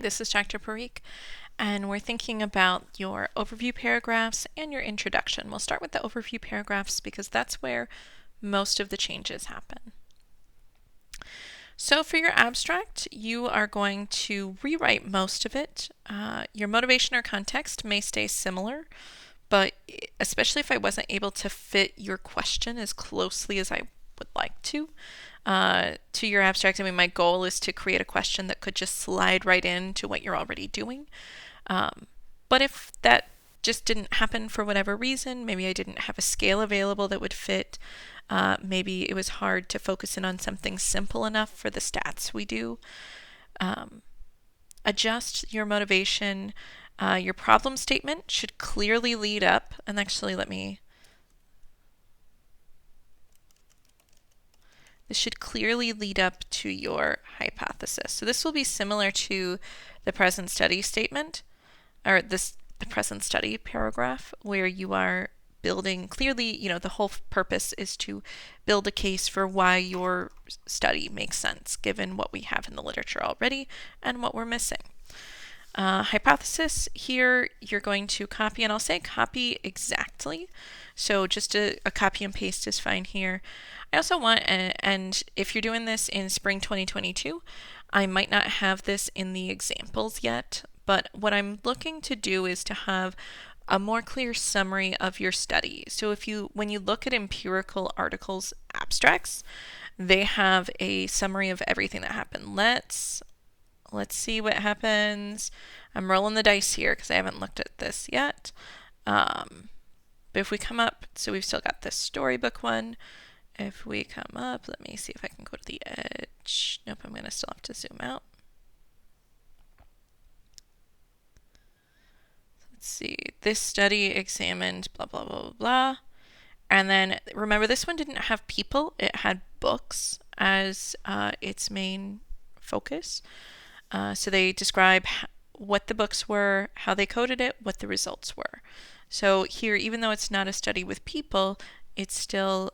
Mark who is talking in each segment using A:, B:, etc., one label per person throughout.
A: This is Dr. Parikh, and we're thinking about your overview paragraphs and your introduction. We'll start with the overview paragraphs because that's where most of the changes happen. So for your abstract, you are going to rewrite most of it. Your motivation or context may stay similar, but especially if I wasn't able to fit your question as closely as I would like to your abstract. I mean, my goal is to create a question that could just slide right into what you're already doing. But if that just didn't happen for whatever reason, maybe I didn't have a scale available that would fit, maybe it was hard to focus in on something simple enough for the stats we do, adjust your motivation. Your problem statement should clearly lead up, and actually this should clearly lead up to your hypothesis. So this will be similar to the present study statement, or the present study paragraph, where you are building clearly, the whole purpose is to build a case for why your study makes sense, given what we have in the literature already and what we're missing. Hypothesis, here you're going to copy, and I'll say copy exactly. So just a copy and paste is fine here. I also want, and if you're doing this in spring 2022, I might not have this in the examples yet, but what I'm looking to do is to have a more clear summary of your study. So when you look at empirical articles abstracts, they have a summary of everything that happened. Let's see what happens. I'm rolling the dice here because I haven't looked at this yet. But if we come up, so we've still got this storybook one. If we come up, let me see if I can go to the edge. Nope, I'm going to still have to zoom out. Let's see. This study examined blah, blah, blah, blah, blah. And then remember, this one didn't have people. It had books as its main focus. So they describe what the books were, how they coded it, what the results were. So here, even though it's not a study with people, it's still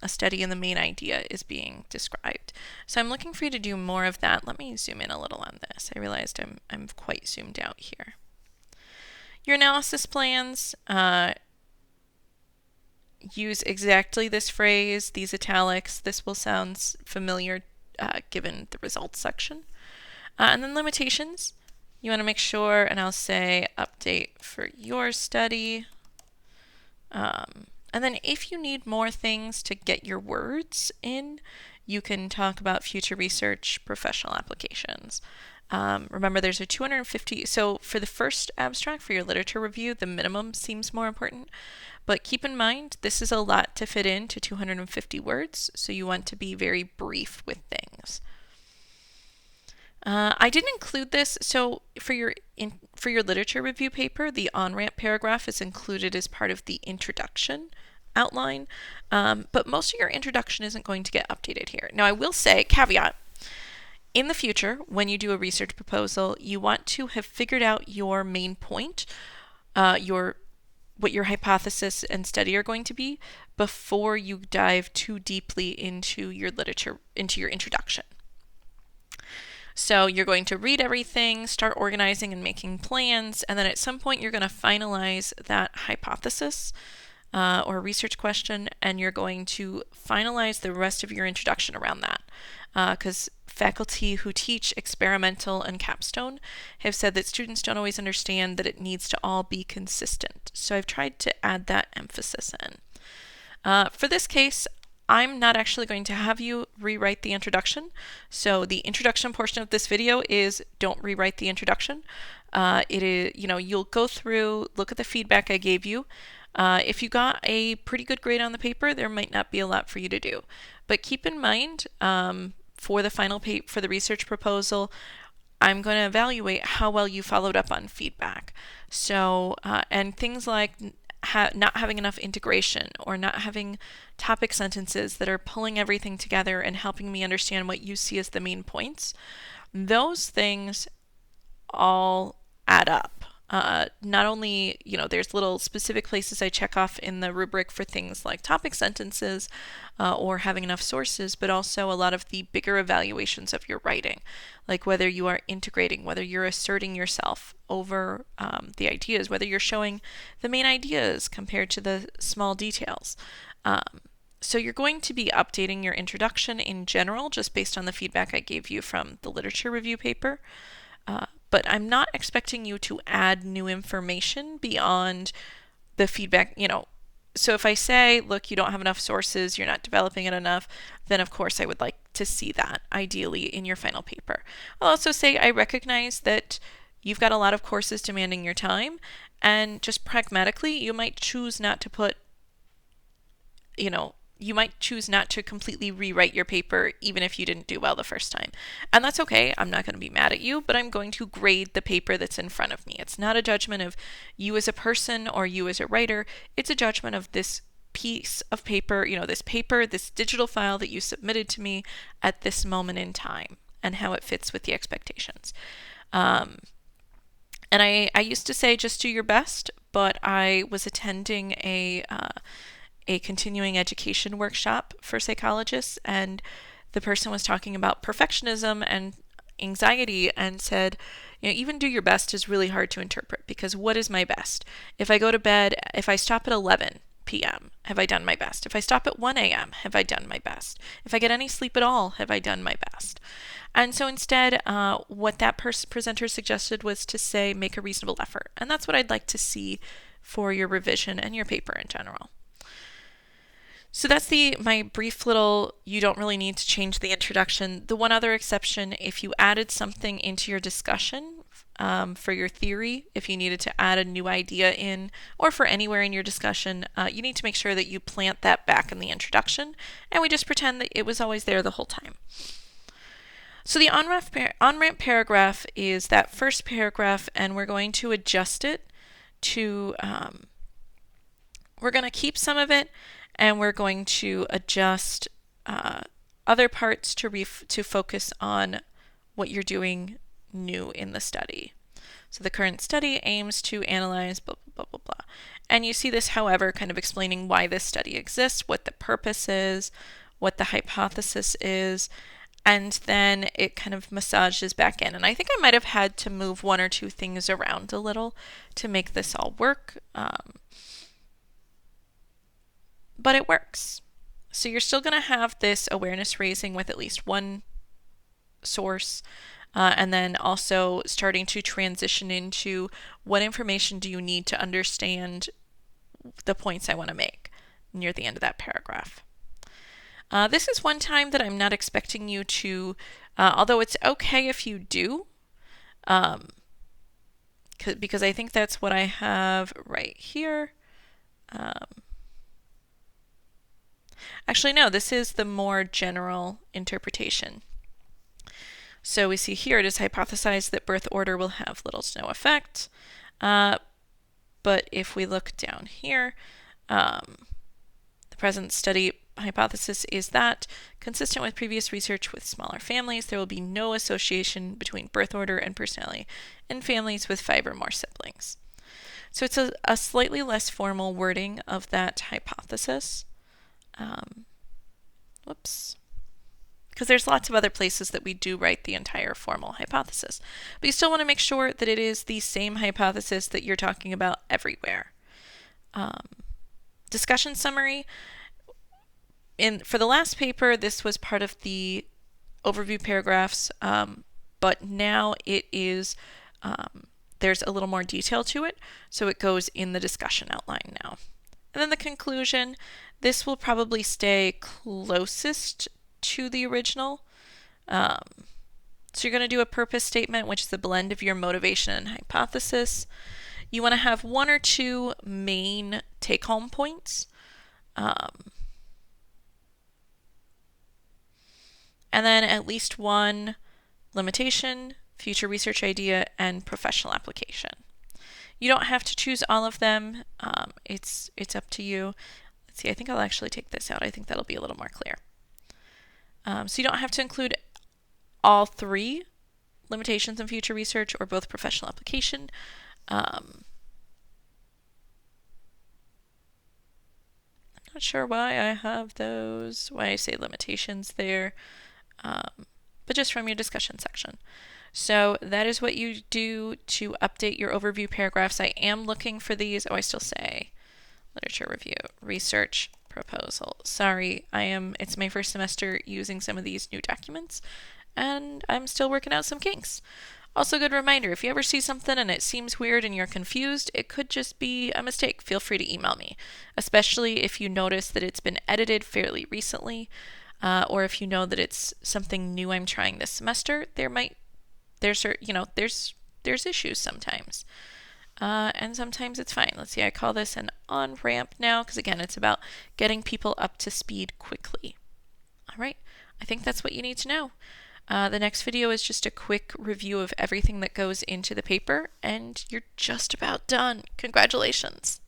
A: a study and the main idea is being described. So I'm looking for you to do more of that. Let me zoom in a little on this. I realized I'm quite zoomed out here. Your analysis plans, use exactly this phrase, these italics. This will sound familiar given the results section. And then limitations, you want to make sure, and I'll say update for your study. And then if you need more things to get your words in, you can talk about future research, professional applications. Remember, there's a 250, so for the first abstract, for your literature review, the minimum seems more important. But keep in mind, this is a lot to fit into 250 words, so you want to be very brief with things. I didn't include this, so for your literature review paper, the on-ramp paragraph is included as part of the introduction outline, but most of your introduction isn't going to get updated here. Now, I will say, caveat, in the future, when you do a research proposal, you want to have figured out your main point, what your hypothesis and study are going to be before you dive too deeply into your introduction. So you're going to read everything, start organizing and making plans, and then at some point you're going to finalize that hypothesis or research question, and you're going to finalize the rest of your introduction around that. Because faculty who teach experimental and capstone have said that students don't always understand that it needs to all be consistent. So I've tried to add that emphasis in. For this case, I'm not actually going to have you rewrite the introduction. So the introduction portion of this video is don't rewrite the introduction. It is, you'll go through, look at the feedback I gave you. If you got a pretty good grade on the paper, there might not be a lot for you to do. But keep in mind, for the final for the research proposal, I'm going to evaluate how well you followed up on feedback. So, and things like not having enough integration or not having topic sentences that are pulling everything together and helping me understand what you see as the main points. Those things all add up. Not only, there's little specific places I check off in the rubric for things like topic sentences or having enough sources, but also a lot of the bigger evaluations of your writing, like whether you are integrating, whether you're asserting yourself over the ideas, whether you're showing the main ideas compared to the small details. So you're going to be updating your introduction in general, just based on the feedback I gave you from the literature review paper. But I'm not expecting you to add new information beyond the feedback, So if I say, look, you don't have enough sources, you're not developing it enough, then of course I would like to see that ideally in your final paper. I'll also say I recognize that you've got a lot of courses demanding your time, and just pragmatically, you might choose not to put, you might choose not to completely rewrite your paper even if you didn't do well the first time. And that's okay. I'm not going to be mad at you, but I'm going to grade the paper that's in front of me. It's not a judgment of you as a person or you as a writer. It's a judgment of this piece of paper, this digital file that you submitted to me at this moment in time and how it fits with the expectations. And I used to say just do your best, but I was attending a continuing education workshop for psychologists, and the person was talking about perfectionism and anxiety and said, even do your best is really hard to interpret, because what is my best? If I go to bed, if I stop at 11 p.m., have I done my best? If I stop at 1 a.m., have I done my best? If I get any sleep at all, have I done my best? And so instead, what that presenter suggested was to say, make a reasonable effort. And that's what I'd like to see for your revision and your paper in general. So that's my brief little, you don't really need to change the introduction. The one other exception, if you added something into your discussion for your theory, if you needed to add a new idea in, or for anywhere in your discussion, you need to make sure that you plant that back in the introduction, and we just pretend that it was always there the whole time. So the on-ramp paragraph is that first paragraph, and we're going to adjust it to, we're going to keep some of it, and we're going to adjust other parts to focus on what you're doing new in the study. So the current study aims to analyze blah, blah, blah, blah, blah. And you see this, however, kind of explaining why this study exists, what the purpose is, what the hypothesis is, and then it kind of massages back in. And I think I might have had to move one or two things around a little to make this all work. But it works. So you're still going to have this awareness raising with at least one source, and then also starting to transition into what information do you need to understand the points I want to make near the end of that paragraph. This is one time that I'm not expecting you to, although it's okay if you do, because I think that's what I have right here. Actually, no, this is the more general interpretation. So we see here it is hypothesized that birth order will have little to no effect. But if we look down here, the present study hypothesis is that, consistent with previous research with smaller families, there will be no association between birth order and personality in families with 5 or more siblings. So it's a slightly less formal wording of that hypothesis. Whoops. Because there's lots of other places that we do write the entire formal hypothesis. But you still want to make sure that it is the same hypothesis that you're talking about everywhere. Discussion summary. For the last paper, this was part of the overview paragraphs, but now it is, there's a little more detail to it, so it goes in the discussion outline now. And then the conclusion, this will probably stay closest to the original. So you're going to do a purpose statement, which is the blend of your motivation and hypothesis. You want to have 1 or 2 main take-home points. And then at least 1 limitation, future research idea, and professional application. You don't have to choose all of them. It's up to you. Let's see, I think I'll actually take this out. I think that'll be a little more clear. So you don't have to include all 3 limitations in future research or both professional application. I'm not sure why I have those, why I say limitations there, but just from your discussion section. So that is what you do to update your overview paragraphs. I am looking for these. Oh, I still say literature review, research, proposal. Sorry, it's my first semester using some of these new documents, and I'm still working out some kinks. Also, good reminder, if you ever see something and it seems weird and you're confused, it could just be a mistake. Feel free to email me, especially if you notice that it's been edited fairly recently, or if you know that it's something new I'm trying this semester. There's issues sometimes. And sometimes it's fine. Let's see, I call this an on ramp now because, again, it's about getting people up to speed quickly. All right, I think that's what you need to know. The next video is just a quick review of everything that goes into the paper, and you're just about done. Congratulations.